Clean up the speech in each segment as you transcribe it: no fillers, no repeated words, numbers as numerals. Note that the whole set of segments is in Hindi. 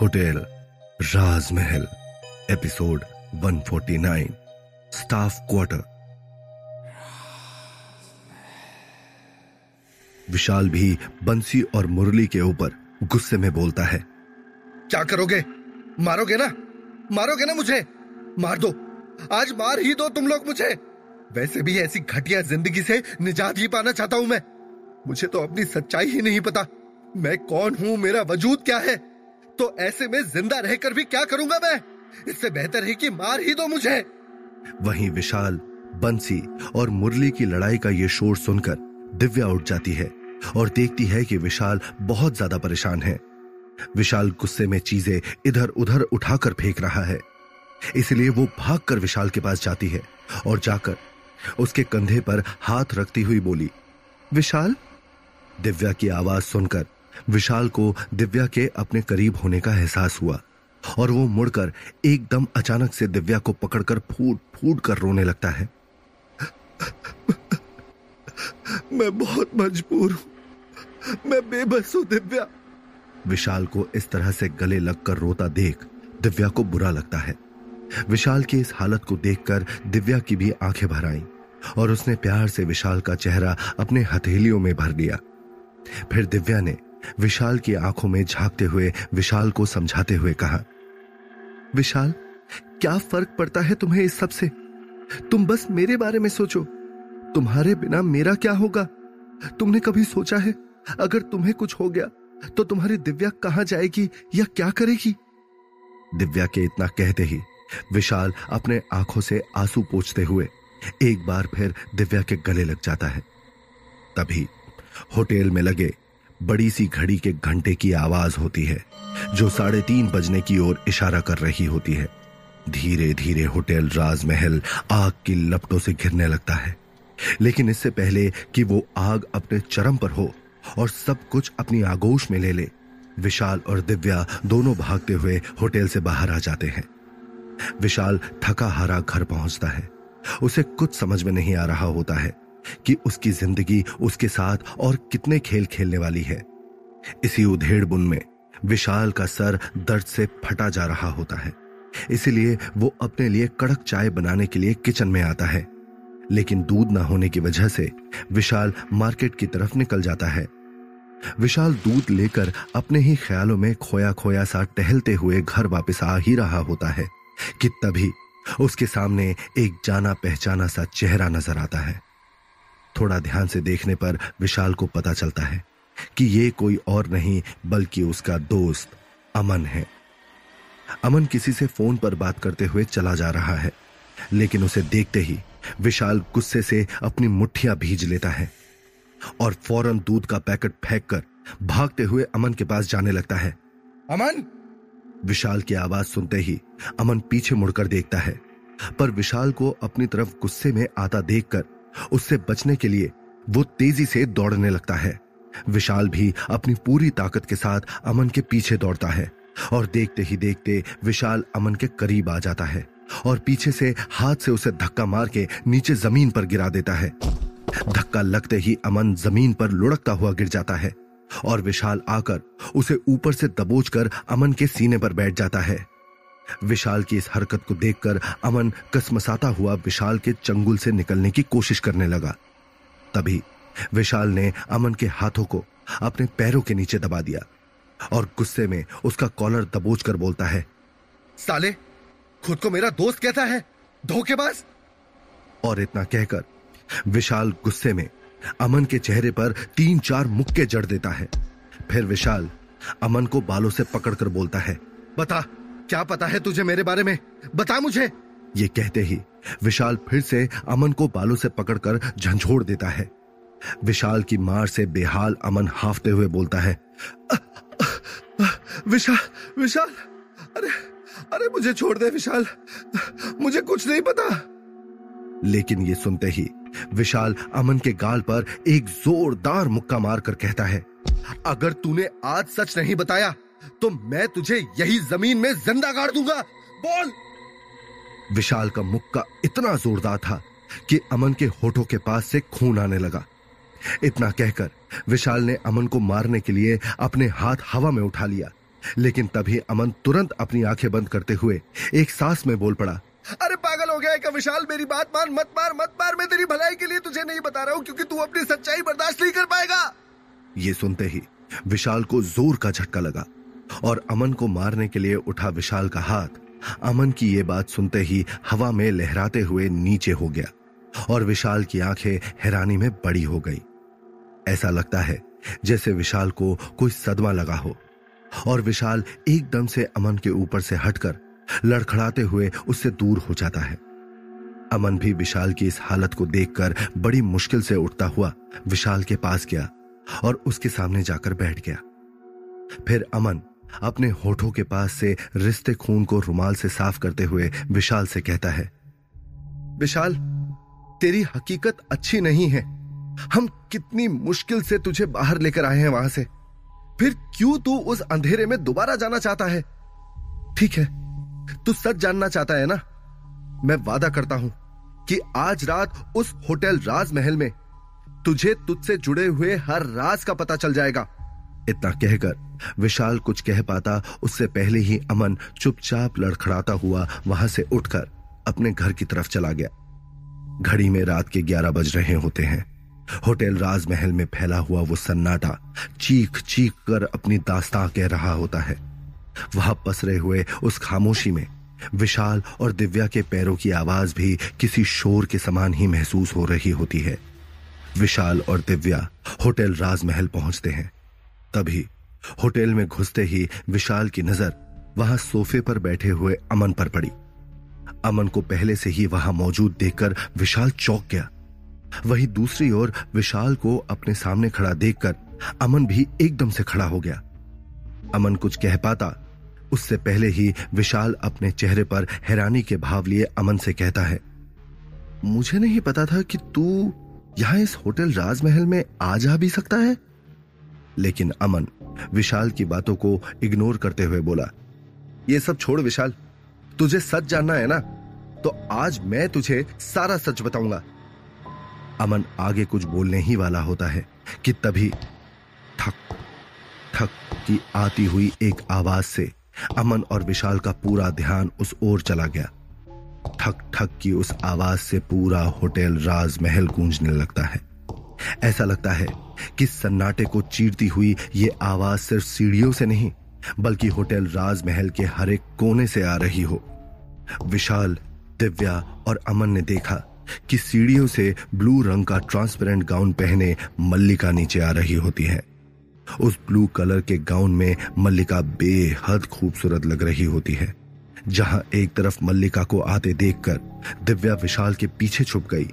होटल राजमहल एपिसोड 149 स्टाफ क्वार्टर। विशाल भी बंसी और मुरली के ऊपर गुस्से में बोलता है, क्या करोगे? मारोगे ना? मारोगे ना मुझे? मार दो, आज मार ही दो तुम लोग मुझे। वैसे भी ऐसी घटिया जिंदगी से निजात ही पाना चाहता हूं मैं। मुझे तो अपनी सच्चाई ही नहीं पता, मैं कौन हूं, मेरा वजूद क्या है। तो ऐसे में जिंदा रहकर भी क्या करूंगा मैं? इससे बेहतर है कि मार ही दो मुझे। वहीं विशाल, बंसी और मुरली की लड़ाई का ये शोर सुनकर दिव्या उठ जाती है और देखती है कि विशाल बहुत ज्यादा परेशान है। विशाल गुस्से में चीजें इधर उधर उठाकर फेंक रहा है, इसलिए वो भागकर विशाल के पास जाती है और जाकर उसके कंधे पर हाथ रखती हुई बोली, विशाल। दिव्या की आवाज सुनकर विशाल को दिव्या के अपने करीब होने का एहसास हुआ और वो मुड़कर एकदम अचानक से दिव्या को पकड़कर फूट फूट कर रोने लगता है। मैं बहुत मजबूर हूं, मैं बेबस हूं दिव्या। विशाल को इस तरह से गले लगकर रोता देख दिव्या को बुरा लगता है। विशाल की इस हालत को देखकर दिव्या की भी आंखें भर आईं और उसने प्यार से विशाल का चेहरा अपने हथेलियों में भर लिया। फिर दिव्या ने विशाल की आंखों में झांकते हुए विशाल को समझाते हुए कहा, विशाल, क्या फर्क पड़ता है तुम्हें इस सब से? तुम बस मेरे बारे में सोचो। तुम्हारे बिना मेरा क्या होगा? तुमने कभी सोचा है अगर तुम्हें कुछ हो गया तो तुम्हारी दिव्या कहां जाएगी या क्या करेगी? दिव्या के इतना कहते ही विशाल अपने आंखों से आंसू पोंछते हुए एक बार फिर दिव्या के गले लग जाता है। तभी होटल में लगे बड़ी सी घड़ी के घंटे की आवाज होती है जो 3:30 बजने की ओर इशारा कर रही होती है। धीरे धीरे होटल राजमहल आग की लपटों से घिरने लगता है, लेकिन इससे पहले कि वो आग अपने चरम पर हो और सब कुछ अपनी आगोश में ले ले, विशाल और दिव्या दोनों भागते हुए होटल से बाहर आ जाते हैं। विशाल थका हारा घर पहुंचता है। उसे कुछ समझ में नहीं आ रहा होता है कि उसकी जिंदगी उसके साथ और कितने खेल खेलने वाली है। इसी उधेड़बुन में विशाल का सर दर्द से फटा जा रहा होता है, इसलिए वो अपने लिए कड़क चाय बनाने के लिए किचन में आता है, लेकिन दूध ना होने की वजह से विशाल मार्केट की तरफ निकल जाता है। विशाल दूध लेकर अपने ही ख्यालों में खोया खोया सा टहलते हुए घर वापस आ ही रहा होता है कि तभी उसके सामने एक जाना पहचाना सा चेहरा नजर आता है। थोड़ा ध्यान से देखने पर विशाल को पता चलता है कि ये कोई और नहीं बल्कि उसका दोस्त अमन है। अमन किसी से फोन पर बात करते हुए चला जा रहा है, लेकिन उसे देखते ही विशाल गुस्से से अपनी मुट्ठियां भींच लेता है और फौरन दूध का पैकेट फेंककर भागते हुए अमन के पास जाने लगता है। अमन! विशाल की आवाज सुनते ही अमन पीछे मुड़कर देखता है, पर विशाल को अपनी तरफ गुस्से में आता देखकर उससे बचने के लिए वो तेजी से दौड़ने लगता है। विशाल भी अपनी पूरी ताकत के साथ अमन के पीछे दौड़ता है और देखते ही देखते विशाल अमन के करीब आ जाता है और पीछे से हाथ से उसे धक्का मार के नीचे जमीन पर गिरा देता है। धक्का लगते ही अमन जमीन पर लुढ़कता हुआ गिर जाता है और विशाल आकर उसे ऊपर से दबोचकर अमन के सीने पर बैठ जाता है। विशाल की इस हरकत को देखकर अमन कसमसाता हुआ विशाल के चंगुल से निकलने की कोशिश करने लगा। तभी विशाल ने अमन के हाथों को अपने पैरों के नीचे दबा दिया और गुस्से में उसका कॉलर दबोचकर बोलता है, साले, खुद को मेरा दोस्त कहता है, धोखेबाज। और इतना कहकर विशाल गुस्से में अमन के चेहरे पर 3-4 मुक्के जड़ देता है। फिर विशाल अमन को बालों से पकड़कर बोलता है, बता, क्या पता है तुझे मेरे बारे में? बता मुझे। ये कहते ही विशाल फिर से अमन को बालों से पकड़कर झंझोड़ देता है। विशाल की मार से बेहाल अमन हांफते हुए बोलता है, विशाल, विशाल, अरे अरे मुझे छोड़ दे विशाल, मुझे कुछ नहीं पता। लेकिन ये सुनते ही विशाल अमन के गाल पर एक जोरदार मुक्का मारकर कहता है, अगर तूने आज सच नहीं बताया तो मैं तुझे यही जमीन में जिंदा गाड़ दूंगा। बोल। विशाल का मुक्का इतना जोरदार था कि अमन के होठों के पास से खून आने लगा। इतना कहकर विशाल ने अमन को मारने के लिए अपने हाथ हवा में उठा लिया, लेकिन तभी अमन तुरंत अपनी आंखें बंद करते हुए एक सांस में बोल पड़ा, अरे पागल हो गया है क्या विशाल? मेरी बात मान, मत मार मत मार। मैं तेरी भलाई के लिए तुझे नहीं बता रहा हूं, क्योंकि तू अपनी सच्चाई बर्दाश्त नहीं कर पाएगा। ये सुनते ही विशाल को जोर का झटका लगा और अमन को मारने के लिए उठा विशाल का हाथ अमन की ये बात सुनते ही हवा में लहराते हुए नीचे हो गया और विशाल की आंखें हैरानी में बड़ी हो गई। ऐसा लगता है जैसे विशाल को कोई सदमा लगा हो और विशाल एकदम से अमन के ऊपर से हटकर लड़खड़ाते हुए उससे दूर हो जाता है। अमन भी विशाल की इस हालत को देखकर बड़ी मुश्किल से उठता हुआ विशाल के पास गया और उसके सामने जाकर बैठ गया। फिर अमन अपने होठों के पास से रिश्ते खून को रुमाल से साफ करते हुए विशाल से कहता है, विशाल, तेरी हकीकत अच्छी नहीं है। हम कितनी मुश्किल से तुझे बाहर लेकर आए हैं वहां से, फिर क्यों तू उस अंधेरे में दोबारा जाना चाहता है? ठीक है, तू सच जानना चाहता है ना? मैं वादा करता हूं कि आज रात उस होटल राजमहल में तुझे तुझसे जुड़े हुए हर राज का पता चल जाएगा। इतना कहकर विशाल कुछ कह पाता उससे पहले ही अमन चुपचाप लड़खड़ाता हुआ वहां से उठकर अपने घर की तरफ चला गया। घड़ी में रात के 11 बज रहे होते हैं। होटल राजमहल में फैला हुआ वो सन्नाटा चीख चीख कर अपनी दास्तां कह रहा होता है। वहां पसरे हुए उस खामोशी में विशाल और दिव्या के पैरों की आवाज भी किसी शोर के समान ही महसूस हो रही होती है। विशाल और दिव्या होटल राजमहल पहुंचते हैं। तभी होटल में घुसते ही विशाल की नजर वहां सोफे पर बैठे हुए अमन पर पड़ी। अमन को पहले से ही वहां मौजूद देखकर विशाल चौंक गया। वहीं दूसरी ओर विशाल को अपने सामने खड़ा देखकर अमन भी एकदम से खड़ा हो गया। अमन कुछ कह पाता उससे पहले ही विशाल अपने चेहरे पर हैरानी के भाव लिए अमन से कहता है, मुझे नहीं पता था कि तू यहां इस होटल राजमहल में आ जा भी सकता है। लेकिन अमन विशाल की बातों को इग्नोर करते हुए बोला, ये सब छोड़ विशाल, तुझे सच जानना है ना? तो आज मैं तुझे सारा सच बताऊंगा। अमन आगे कुछ बोलने ही वाला होता है कि तभी ठक ठक की आती हुई एक आवाज से अमन और विशाल का पूरा ध्यान उस ओर चला गया। ठक ठक की उस आवाज से पूरा होटल राजमहल गूंजने लगता है। ऐसा लगता है कि सन्नाटे को चीरती हुई ये आवाज सिर्फ सीढ़ियों से नहीं बल्कि होटल राजमहल के हर एक कोने से आ रही हो। विशाल, दिव्या और अमन ने देखा कि सीढ़ियों से ब्लू रंग का ट्रांसपेरेंट गाउन पहने मल्लिका नीचे आ रही होती है। उस ब्लू कलर के गाउन में मल्लिका बेहद खूबसूरत लग रही होती है। जहां एक तरफ मल्लिका को आते देखकर दिव्या विशाल के पीछे छुप गई,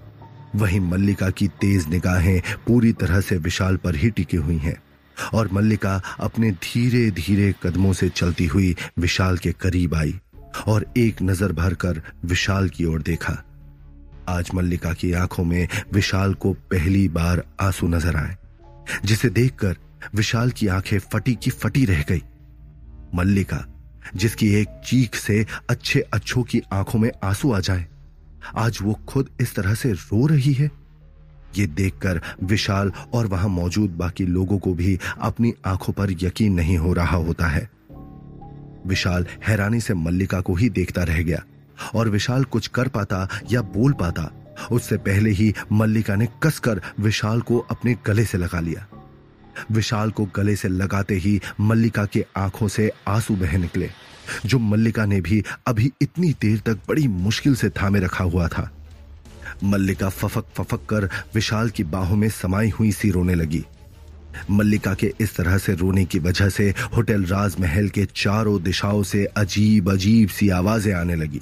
वहीं मल्लिका की तेज निगाहें पूरी तरह से विशाल पर ही टिकी हुई हैं और मल्लिका अपने धीरे धीरे कदमों से चलती हुई विशाल के करीब आई और एक नजर भरकर विशाल की ओर देखा। आज मल्लिका की आंखों में विशाल को पहली बार आंसू नजर आए, जिसे देखकर विशाल की आंखें फटी की फटी रह गई। मल्लिका, जिसकी एक चीख से अच्छे अच्छों की आंखों में आंसू आ जाए, आज वो खुद इस तरह से रो रही है। ये देखकर विशाल और वहां मौजूद बाकी लोगों को भी अपनी आंखों पर यकीन नहीं हो रहा होता है। विशाल हैरानी से मल्लिका को ही देखता रह गया और विशाल कुछ कर पाता या बोल पाता उससे पहले ही मल्लिका ने कसकर विशाल को अपने गले से लगा लिया। विशाल को गले से लगाते ही मल्लिका के आंखों से आंसू बह निकले, जो मल्लिका ने भी अभी इतनी देर तक बड़ी मुश्किल से थामे रखा हुआ था। मल्लिका फफक फफक कर विशाल की बाहों में समाई हुई सी रोने लगी। मल्लिका के इस तरह से रोने की वजह से होटल राजमहल के चारों दिशाओं से अजीब अजीब सी आवाजें आने लगी।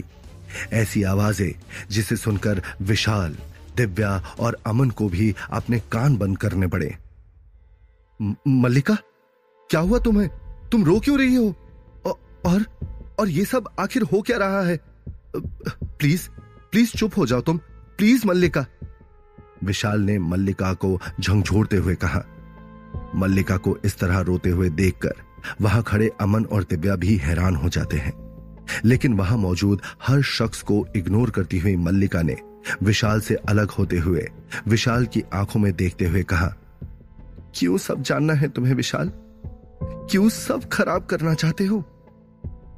ऐसी आवाजें जिसे सुनकर विशाल, दिव्या और अमन को भी अपने कान बंद करने पड़े। मल्लिका, क्या हुआ तुम्हें? तुम रो क्यों रही हो? और ये सब आखिर हो क्या रहा है? प्लीज प्लीज चुप हो जाओ तुम, प्लीज मल्लिका। विशाल ने मल्लिका को झंझोड़ते हुए कहा। मल्लिका को इस तरह रोते हुए देखकर वहां खड़े अमन और दिव्या भी हैरान हो जाते हैं, लेकिन वहां मौजूद हर शख्स को इग्नोर करती हुई मल्लिका ने विशाल से अलग होते हुए विशाल की आंखों में देखते हुए कहा, क्यों सब जानना है तुम्हें विशाल? क्यों सब खराब करना चाहते हो?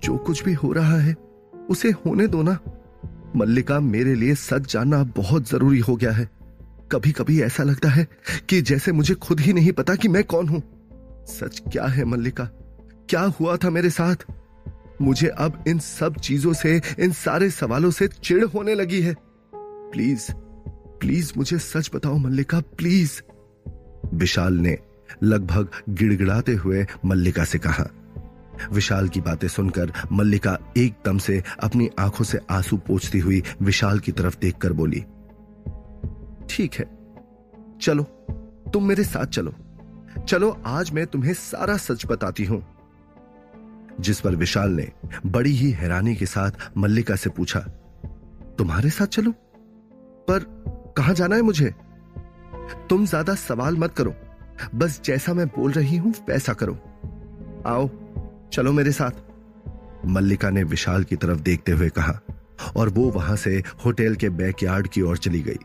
जो कुछ भी हो रहा है उसे होने दो ना। मल्लिका, मेरे लिए सच जानना बहुत जरूरी हो गया है। कभी कभी ऐसा लगता है कि जैसे मुझे खुद ही नहीं पता कि मैं कौन हूं। सच क्या है मल्लिका? क्या हुआ था मेरे साथ? मुझे अब इन सब चीजों से, इन सारे सवालों से चिढ़ होने लगी है। प्लीज प्लीज मुझे सच बताओ मल्लिका, प्लीज। विशाल ने लगभग गिड़गिड़ाते हुए मल्लिका से कहा। विशाल की बातें सुनकर मल्लिका एकदम से अपनी आंखों से आंसू पोंछती हुई विशाल की तरफ देखकर बोली, ठीक है, चलो तुम मेरे साथ चलो। चलो आज मैं तुम्हें सारा सच बताती हूं। जिस पर विशाल ने बड़ी ही हैरानी के साथ मल्लिका से पूछा, तुम्हारे साथ चलो? पर कहां जाना है मुझे? तुम ज्यादा सवाल मत करो, बस जैसा मैं बोल रही हूं वैसा करो। आओ चलो मेरे साथ। मल्लिका ने विशाल की तरफ देखते हुए कहा और वो वहां से होटल के बैकयार्ड की ओर चली गई।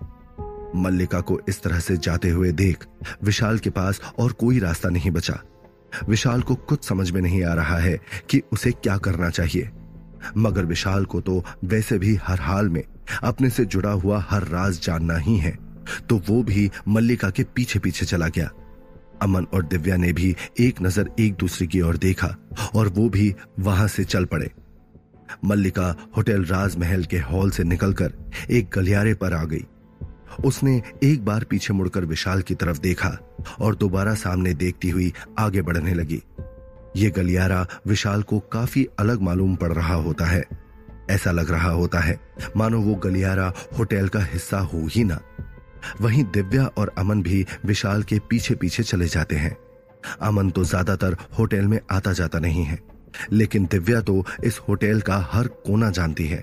मल्लिका को इस तरह से जाते हुए देख विशाल के पास और कोई रास्ता नहीं बचा। विशाल को कुछ समझ में नहीं आ रहा है कि उसे क्या करना चाहिए, मगर विशाल को तो वैसे भी हर हाल में अपने से जुड़ा हुआ हर राज जानना ही है, तो वो भी मल्लिका के पीछे पीछे चला गया। अमन और दिव्या ने भी एक नजर एक दूसरे की ओर देखा और वो भी वहां से चल पड़े। मल्लिका होटल राजमहल के हॉल से निकलकर एक गलियारे पर आ गई। उसने एक बार पीछे मुड़कर विशाल की तरफ देखा और दोबारा सामने देखती हुई आगे बढ़ने लगी। ये गलियारा विशाल को काफी अलग मालूम पड़ रहा होता है। ऐसा लग रहा होता है मानो वो गलियारा होटल का हिस्सा हो ही ना। वहीं दिव्या और अमन भी विशाल के पीछे पीछे चले जाते हैं। अमन तो ज्यादातर होटल में आता जाता नहीं है, लेकिन दिव्या तो इस होटल का हर कोना जानती है।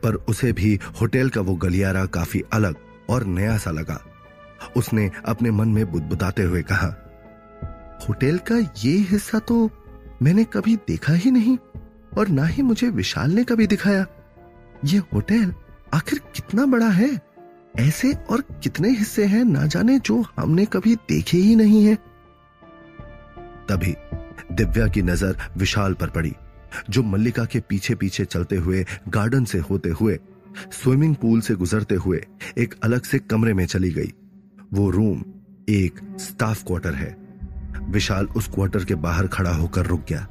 पर उसे भी होटल का वो गलियारा काफी अलग और नया सा लगा। उसने अपने मन में बुदबुदाते हुए कहा, होटल का ये हिस्सा तो मैंने कभी देखा ही नहीं और ना ही मुझे विशाल ने कभी दिखाया। ये होटल आखिर कितना बड़ा है? ऐसे और कितने हिस्से हैं ना जाने जो हमने कभी देखे ही नहीं है। तभी दिव्या की नजर विशाल पर पड़ी, जो मल्लिका के पीछे पीछे चलते हुए गार्डन से होते हुए स्विमिंग पूल से गुजरते हुए एक अलग से कमरे में चली गई। वो रूम एक स्टाफ क्वार्टर है। विशाल उस क्वार्टर के बाहर खड़ा होकर रुक गया।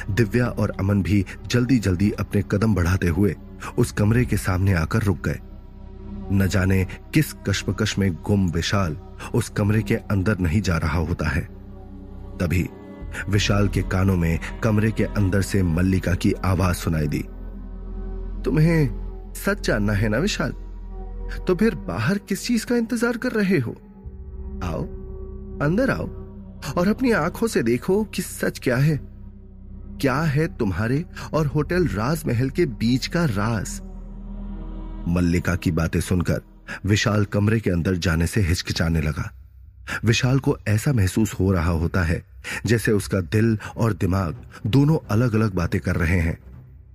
दिव्या और अमन भी जल्दी जल्दी अपने कदम बढ़ाते हुए उस कमरे के सामने आकर रुक गए। न जाने किस कश्मकश में गुम विशाल उस कमरे के अंदर नहीं जा रहा होता है। तभी विशाल के कानों में कमरे के अंदर से मल्लिका की आवाज सुनाई दी, तुम्हें सच जानना है ना विशाल? तो फिर बाहर किस चीज का इंतजार कर रहे हो? आओ, अंदर आओ और अपनी आंखों से देखो कि सच क्या है। क्या है तुम्हारे और होटल राजमहल के बीच का राज? मल्लिका की बातें सुनकर विशाल कमरे के अंदर जाने से हिचकिचाने लगा। विशाल को ऐसा महसूस हो रहा होता है जैसे उसका दिल और दिमाग दोनों अलग अलग बातें कर रहे हैं।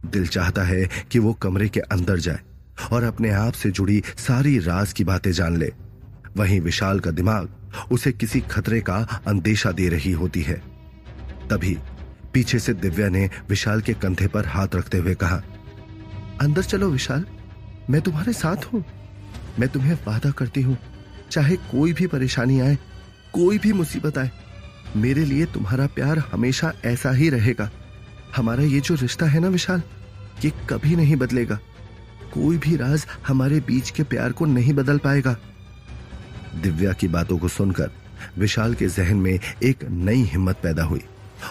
दिल चाहता है कि वो कमरे के अंदर जाए और अपने आप से जुड़ी सारी राज की बातें जान ले। वहीं विशाल का दिमाग उसे किसी खतरे का अंदेशा दे रही होती है। तभी पीछे से दिव्या ने विशाल के कंधे पर हाथ रखते हुए कहा, अंदर चलो विशाल, मैं तुम्हारे साथ हूं। मैं तुम्हें वादा करती हूं, चाहे कोई भी परेशानी आए, कोई भी मुसीबत आए, मेरे लिए तुम्हारा प्यार हमेशा ऐसा ही रहेगा। हमारा ये जो रिश्ता है ना विशाल, ये कभी नहीं बदलेगा। कोई भी राज हमारे बीच के प्यार को नहीं बदल पाएगा। दिव्या की बातों को सुनकर विशाल के जहन में एक नई हिम्मत पैदा हुई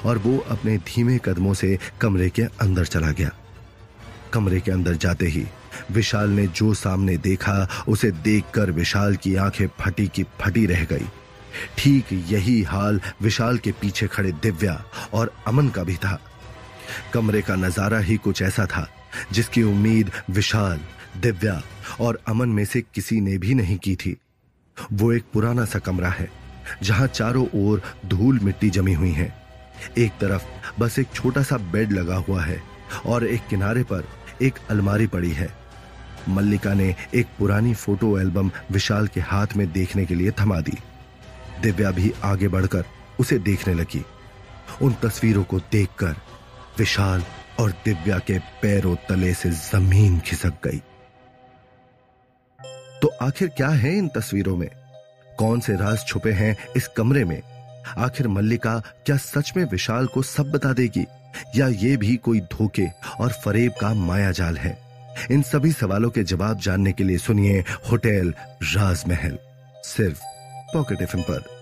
और वो अपने धीमे कदमों से कमरे के अंदर चला गया। कमरे के अंदर जाते ही विशाल ने जो सामने देखा उसे देखकर विशाल की आंखें फटी की फटी रह गई। ठीक यही हाल विशाल के पीछे खड़े दिव्या और अमन का भी था। कमरे का नजारा ही कुछ ऐसा था जिसकी उम्मीद विशाल, दिव्या और अमन में से किसी ने भी नहीं की थी। वो एक पुराना सा कमरा है जहां चारों ओर धूल मिट्टी जमी हुई है। एक तरफ बस एक छोटा सा बेड लगा हुआ है और एक किनारे पर एक अलमारी पड़ी है। मल्लिका ने एक पुरानी फोटो एल्बम विशाल के हाथ में देखने के लिए थमा दी। दिव्या भी आगे बढ़कर उसे देखने लगी। उन तस्वीरों को देखकर विशाल और दिव्या के पैरों तले से जमीन खिसक गई। तो आखिर क्या है इन तस्वीरों में? कौन से राज छुपे हैं इस कमरे में? आखिर मल्लिका क्या सच में विशाल को सब बता देगी, या ये भी कोई धोखे और फरेब का मायाजाल है? इन सभी सवालों के जवाब जानने के लिए सुनिए होटल राजमहल, सिर्फ पॉकेट एफएम पर।